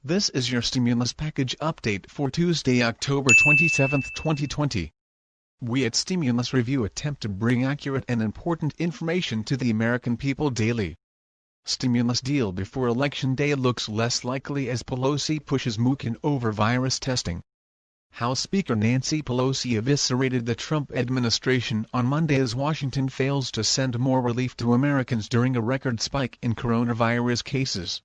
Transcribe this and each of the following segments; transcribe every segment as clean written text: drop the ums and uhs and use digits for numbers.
This is your stimulus package update for Tuesday, October 27, 2020. We at Stimulus Review attempt to bring accurate and important information to the American people daily. Stimulus deal before Election Day looks less likely as Pelosi pushes MOOCN over virus testing. House Speaker Nancy Pelosi eviscerated the Trump administration on Monday as Washington fails to send more relief to Americans during a record spike in coronavirus cases.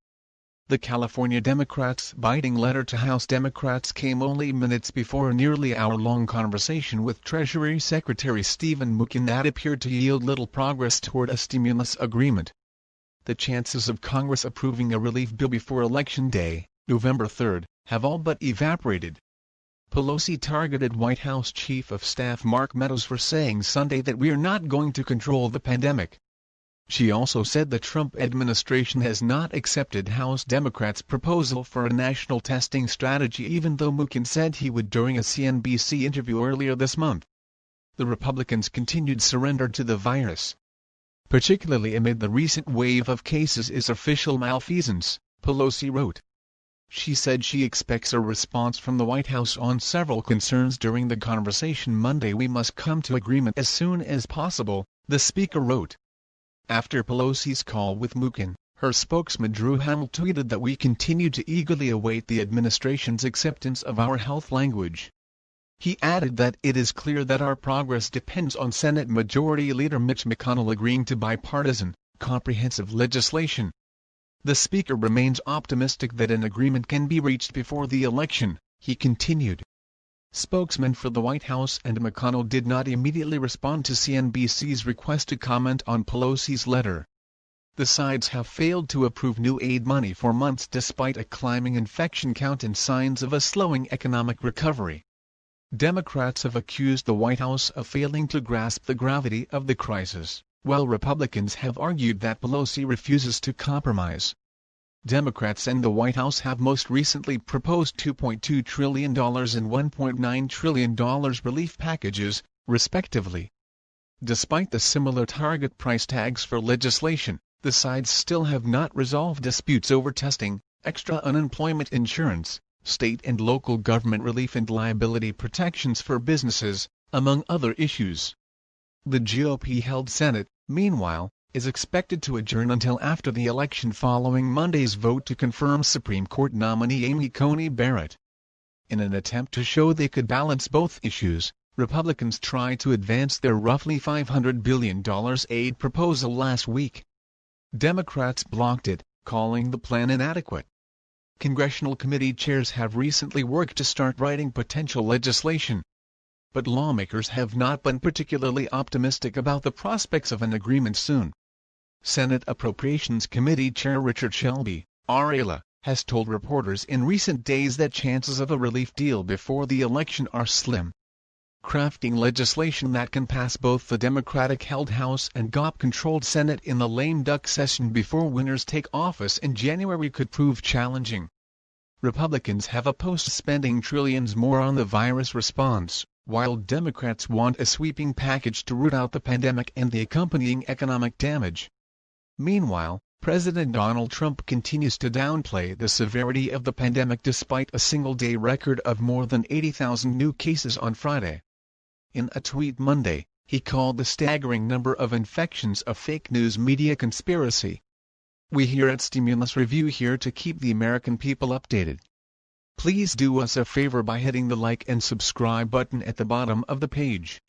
The California Democrats' biting letter to House Democrats came only minutes before a nearly hour-long conversation with Treasury Secretary Steven Mnuchin that appeared to yield little progress toward a stimulus agreement. The chances of Congress approving a relief bill before Election Day, November 3, have all but evaporated. Pelosi targeted White House Chief of Staff Mark Meadows for saying Sunday that we're not going to control the pandemic. She also said the Trump administration has not accepted House Democrats' proposal for a national testing strategy, even though Mnuchin said he would during a CNBC interview earlier this month. The Republicans' continued surrender to the virus, particularly amid the recent wave of cases, is official malfeasance, Pelosi wrote. She said she expects a response from the White House on several concerns during the conversation Monday. We must come to agreement as soon as possible, the Speaker wrote. After Pelosi's call with Mnuchin, her spokesman Drew Hamill tweeted that we continue to eagerly await the administration's acceptance of our health language. He added that it is clear that our progress depends on Senate Majority Leader Mitch McConnell agreeing to bipartisan, comprehensive legislation. The Speaker remains optimistic that an agreement can be reached before the election, he continued. Spokesman for the White House and McConnell did not immediately respond to CNBC's request to comment on Pelosi's letter. The sides have failed to approve new aid money for months despite a climbing infection count and signs of a slowing economic recovery. Democrats have accused the White House of failing to grasp the gravity of the crisis, while Republicans have argued that Pelosi refuses to compromise. Democrats and the White House have most recently proposed $2.2 trillion and $1.9 trillion relief packages, respectively. Despite the similar target price tags for legislation, the sides still have not resolved disputes over testing, extra unemployment insurance, state and local government relief and liability protections for businesses, among other issues. The GOP-held Senate, meanwhile, is expected to adjourn until after the election following Monday's vote to confirm Supreme Court nominee Amy Coney Barrett. In an attempt to show they could balance both issues, Republicans tried to advance their roughly $500 billion aid proposal last week. Democrats blocked it, calling the plan inadequate. Congressional committee chairs have recently worked to start writing potential legislation, but lawmakers have not been particularly optimistic about the prospects of an agreement soon. Senate Appropriations Committee Chair Richard Shelby, RALA, has told reporters in recent days that chances of a relief deal before the election are slim. Crafting legislation that can pass both the Democratic-held House and GOP-controlled Senate in the lame duck session before winners take office in January could prove challenging. Republicans have opposed spending trillions more on the virus response, while Democrats want a sweeping package to root out the pandemic and the accompanying economic damage. Meanwhile, President Donald Trump continues to downplay the severity of the pandemic despite a single-day record of more than 80,000 new cases on Friday. In a tweet Monday, he called the staggering number of infections a fake news media conspiracy. We here at Stimulus Review here to keep the American people updated. Please do us a favor by hitting the like and subscribe button at the bottom of the page.